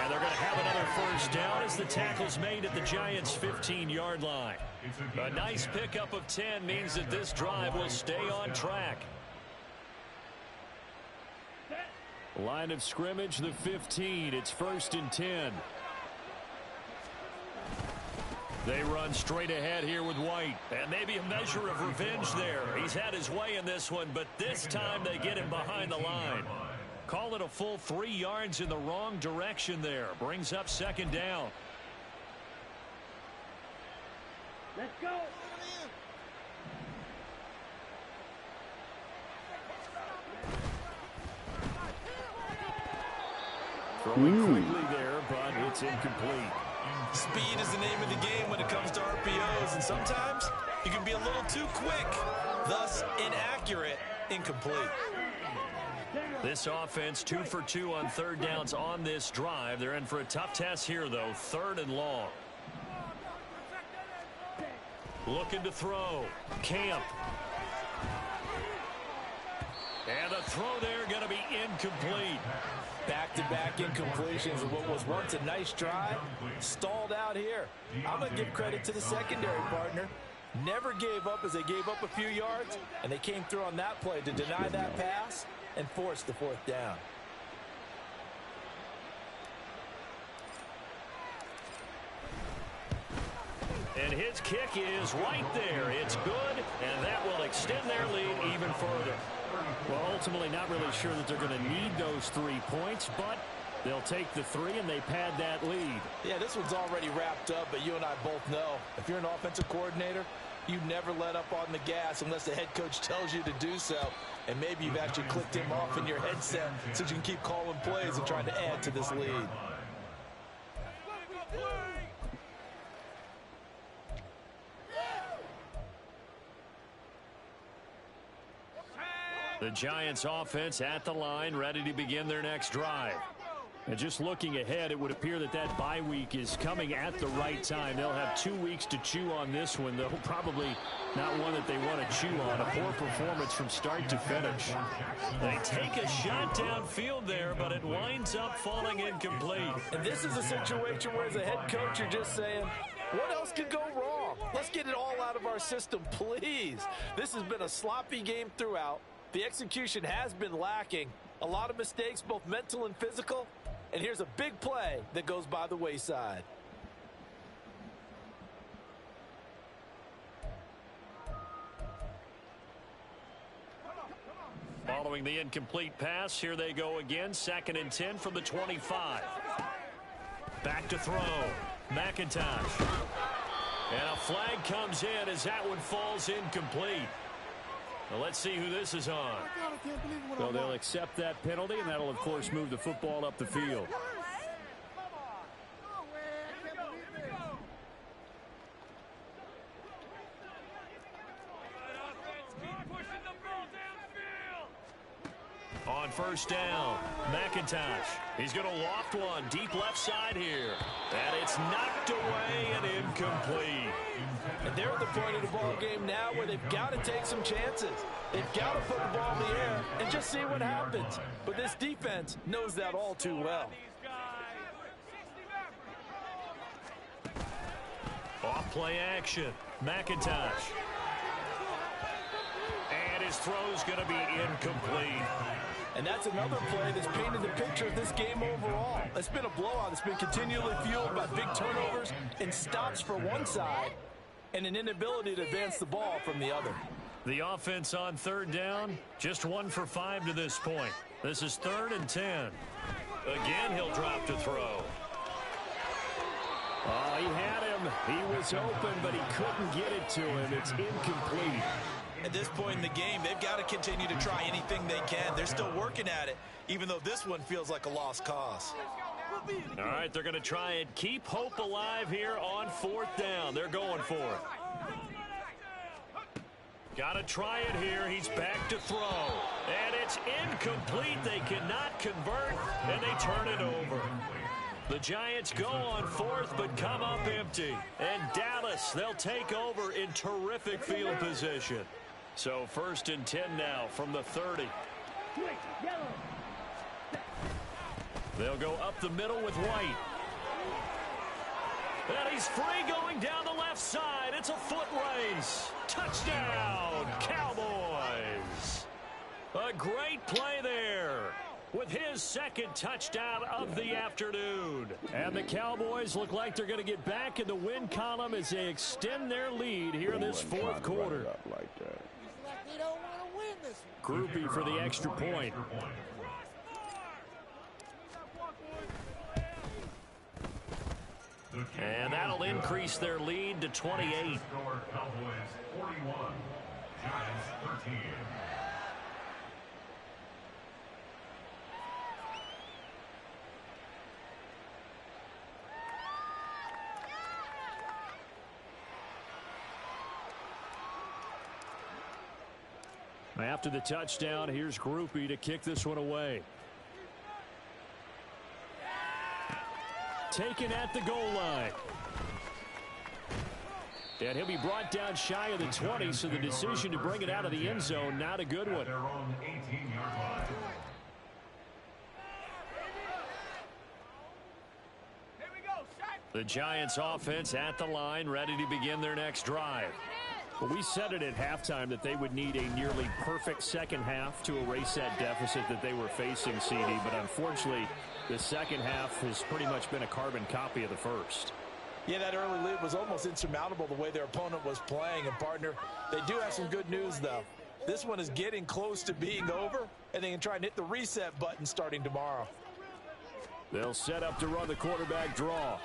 And they're going to have another first down as the tackle's made at the Giants' 15-yard line. A nice pickup of 10 means that this drive will stay on track. Line of scrimmage, the 15. It's 1st and 10. They run straight ahead here with White. And maybe a measure of revenge there. He's had his way in this one, but this time they get him behind the line. Call it a full 3 yards in the wrong direction there. Brings up 2nd down. Let's go. Throwing quickly there, but it's incomplete. Speed is the name of the game when it comes to RPOs, and sometimes You can be a little too quick, thus inaccurate, incomplete. This offense 2 for 2 on third downs on this drive. They're in for a tough test here, though. 3rd and long. Looking to throw. Camp. And the throw there going to be incomplete. Back-to-back incompletions of what was once a nice drive. Stalled out here. I'm going to give credit to the secondary partner. Never gave up as they gave up a few yards, and they came through on that play to deny that pass and force the 4th down. And his kick is right there. It's good, and that will extend their lead even further. Well, ultimately not really sure that they're going to need those 3 points, but they'll take the 3 and they pad that lead. Yeah, this one's already wrapped up, but you and I both know if you're an offensive coordinator, you never let up on the gas unless the head coach tells you to do so. And maybe you've actually clicked him off in your headset so you can keep calling plays and trying to add to this lead. The Giants offense at the line, ready to begin their next drive. And just looking ahead, it would appear that that bye week is coming at the right time. They'll have 2 weeks to chew on this one, though probably not one that they want to chew on. A poor performance from start to finish. They take a shot downfield there, but it winds up falling incomplete. And this is a situation where as a head coach, you're just saying, what else could go wrong? Let's get it all out of our system, please. This has been a sloppy game throughout. The execution has been lacking. A lot of mistakes, both mental and physical. And here's a big play that goes by the wayside. Following the incomplete pass, here they go again. 2nd and 10 from the 25. Back to throw. McIntosh. And a flag comes in as that one falls incomplete. Well, let's see who this is on. Well, they'll accept that penalty, and that'll, of course, move the football up the field. On 1st down, McIntosh. He's going to loft one deep left side here. And it's knocked away and incomplete. And they're at the point of the ball game now where they've got to take some chances. They've got to put the ball in the air and just see what happens. But this defense knows that all too well. Off play action. McIntosh. And his throw's going to be incomplete. And that's another play that's painted the picture of this game overall. It's been a blowout. It's been continually fueled by big turnovers and stops for one side and an inability to advance the ball from the other. The offense on 3rd down, just 1 for 5 to this point. This is 3rd and 10. Again, he'll drop to throw. Oh, he had him. He was open, but he couldn't get it to him. It's incomplete. At this point in the game, they've got to continue to try anything they can. They're still working at it, even though this one feels like a lost cause. All right, they're going to try and keep hope alive here on 4th down. They're going for it. Got to try it here. He's back to throw. And it's incomplete. They cannot convert, and they turn it over. The Giants go on 4th, but come up empty. And Dallas, they'll take over in terrific field position. So 1st and 10 now from the 30. They'll go up the middle with White. And he's free going down the left side. It's a foot race. Touchdown, Cowboys. A great play there with his 2nd touchdown of the afternoon. And the Cowboys look like they're going to get back in the win column as they extend their lead here in this 4th quarter. Groupie for the extra point. And that'll increase their lead to 28. Cowboys 41, Giants 13. After the touchdown, here's Groupie to kick this one away. Taken at the goal line. And he'll be brought down shy of the 20, so the decision to bring it out of the end zone, not a good one. Their own 18-yard line. The Giants offense at the line, ready to begin their next drive. Well, we said it at halftime that they would need a nearly perfect second half to erase that deficit that they were facing, CD. But unfortunately, the second half has pretty much been a carbon copy of the first. Yeah, that early lead was almost insurmountable the way their opponent was playing. And, partner, they do have some good news, though. This one is getting close to being over, and they can try and hit the reset button starting tomorrow. They'll set up to run the quarterback draw.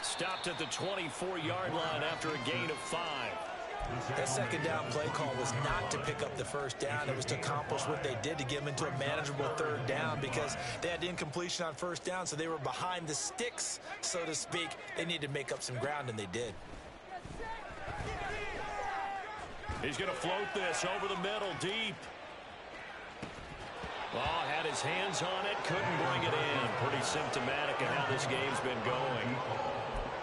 Stopped at the 24-yard line after a gain of 5. That second down play call was not to pick up the first down. It was to accomplish what they did to get them into a manageable third down because they had incompletion on first down, so they were behind the sticks, so to speak. They needed to make up some ground, and they did. He's going to float this over the middle, deep. Ball had his hands on it, couldn't bring it in. Pretty symptomatic of how this game's been going.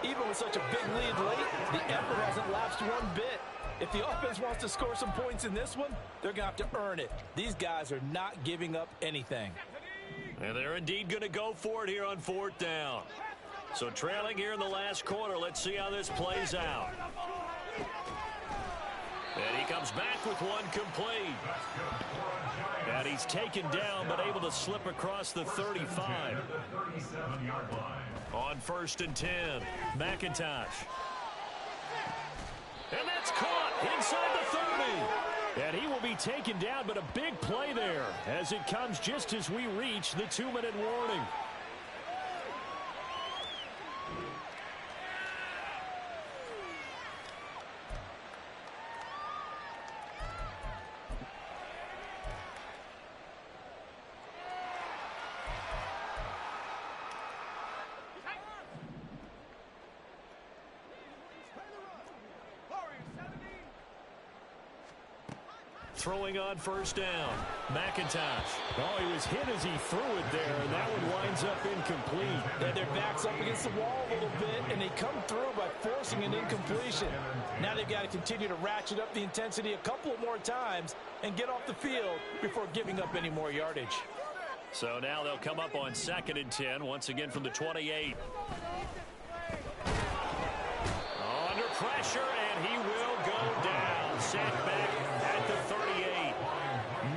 Even with such a big lead late, the effort hasn't lapsed one bit. If the offense wants to score some points in this one, they're going to have to earn it. These guys are not giving up anything. And they're indeed going to go for it here on 4th down. So trailing here in the last quarter, let's see how this plays out. And he comes back with one complete. And he's taken down, but able to slip across the 35. On 1st and 10, McIntosh. And that's caught inside the 30. And he will be taken down, but a big play there as it comes just as we reach the 2-minute warning. Throwing on 1st down, McIntosh. Oh, he was hit as he threw it there, and that one winds up incomplete. Yeah, their back's up against the wall a little bit, and they come through by forcing an incompletion. Now they've got to continue to ratchet up the intensity a couple more times and get off the field before giving up any more yardage. So now they'll come up on 2nd and 10, once again from the 28. Under pressure, and he will go down. Sacked back at the 38.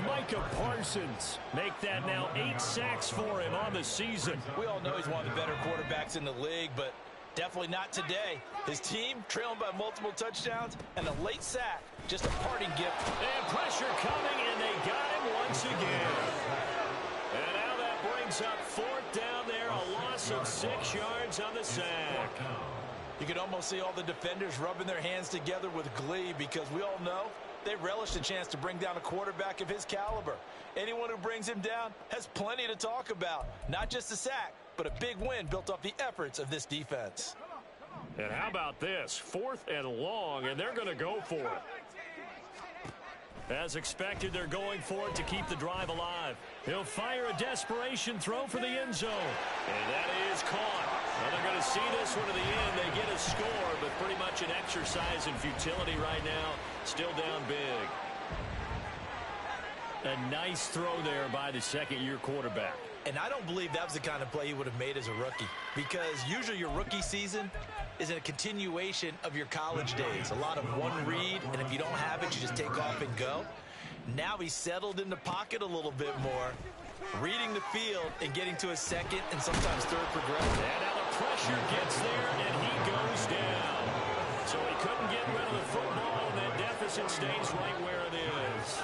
Micah Parsons make that now 8 sacks for him on the season. We all know he's one of the better quarterbacks in the league, but definitely not today. His team trailing by multiple touchdowns and a late sack, just a parting gift. And pressure coming, and they got him once again. And now that brings up 4th down there, a loss of 6 yards on the sack. You can almost see all the defenders rubbing their hands together with glee because we all know they relish the chance to bring down a quarterback of his caliber. Anyone who brings him down has plenty to talk about. Not just a sack, but a big win built off the efforts of this defense. And how about this? 4th and long, and they're going to go for it. As expected, they're going for it to keep the drive alive. He'll fire a desperation throw for the end zone. And that is caught. Well, they're going to see this one to the end. They get a score, but pretty much an exercise in futility right now. Still down big. A nice throw there by the second-year quarterback. And I don't believe that was the kind of play he would have made as a rookie, because usually your rookie season is a continuation of your college days. A lot of one read, and if you don't have it, you just take off and go. Now he's settled in the pocket a little bit more, reading the field and getting to a second and sometimes third progression. And now the pressure gets there, and he goes down. So he couldn't get rid of the football, and that deficit stays right where it is.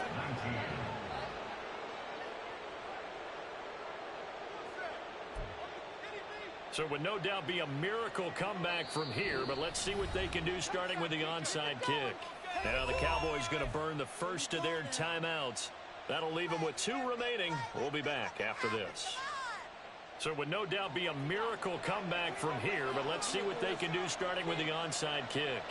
So it would no doubt be a miracle comeback from here, but let's see what they can do starting with the onside kick. Now the Cowboys going to burn the first of their timeouts. That'll leave them with 2 remaining. We'll be back after this. So it would no doubt be a miracle comeback from here, but let's see what they can do starting with the onside kick.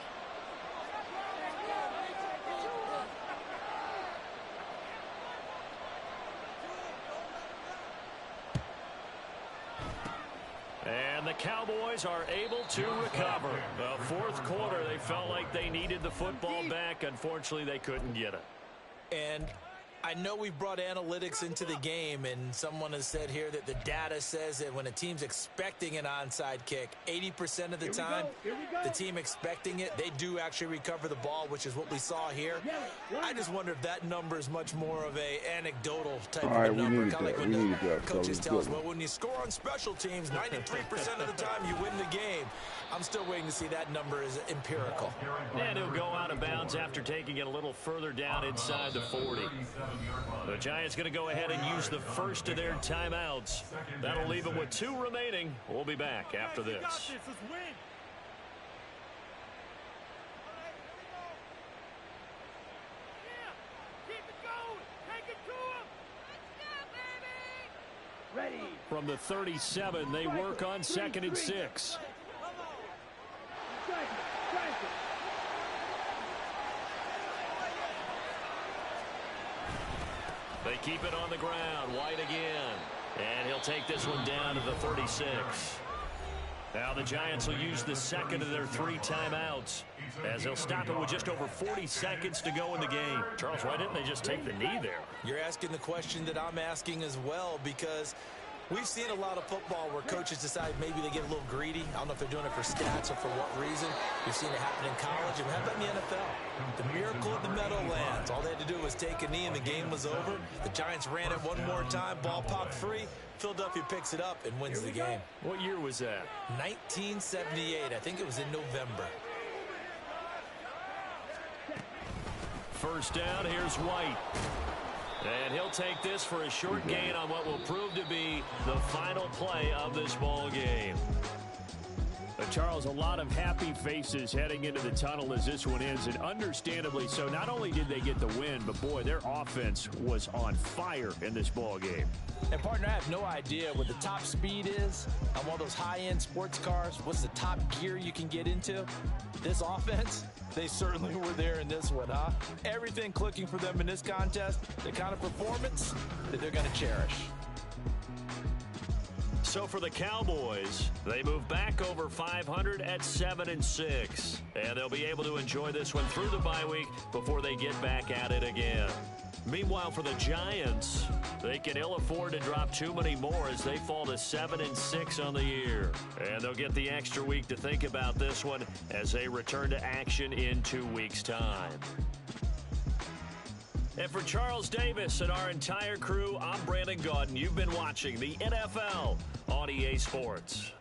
And the Cowboys are able to recover. The fourth quarter, they felt like they needed the football back. Unfortunately, they couldn't get it. And I know we've brought analytics into the game, and someone has said here that the data says that when a team's expecting an onside kick, 80% of the time, the team expecting it, they do actually recover the ball, which is what we saw here. I just wonder if that number is much more of a anecdotal type of a number. Kind of like when the coaches tell us, well, when you score on special teams, 93% of the time you win the game. I'm still waiting to see that number is empirical. And he'll go out of bounds after taking it a little further down inside the 40. The Giants going to go ahead and use the first of their timeouts. That'll leave them with 2 remaining. We'll be back after this. From the 37, they work on 2nd and 6. They keep it on the ground. White again. And he'll take this one down to the 36. Now the Giants will use the second of their 3 timeouts, as they'll stop it with just over 40 seconds to go in the game. Charles, why didn't they just take the knee there? You're asking the question that I'm asking as well, because we've seen a lot of football where coaches decide maybe they get a little greedy. I don't know if they're doing it for stats or for what reason. We've seen it happen in college, and how about in the NFL? The miracle of the Meadowlands. All they had to do was take a knee, and the game was over. The Giants ran it one more time. Ball popped free. Philadelphia picks it up and wins the game. What year was that? 1978. I think it was in November. First down, here's White. And he'll take this for a short gain on what will prove to be the final play of this ball game. Charles, a lot of happy faces heading into the tunnel as this one ends, and understandably so. Not only did they get the win, but boy, their offense was on fire in this ball game. And partner, I have no idea what the top speed is on one of those high-end sports cars. What's the top gear you can get into? This offense, they certainly were there in this one, huh? Everything clicking for them in this contest, the kind of performance that they're going to cherish. So for the Cowboys, they move back over 500 at 7-6. And they'll be able to enjoy this one through the bye week before they get back at it again. Meanwhile, for the Giants, they can ill afford to drop too many more as they fall to 7-6 on the year. And they'll get the extra week to think about this one as they return to action in 2 weeks' time. And for Charles Davis and our entire crew, I'm Brandon Gaudin. You've been watching the NFL on EA Sports.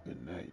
Good night.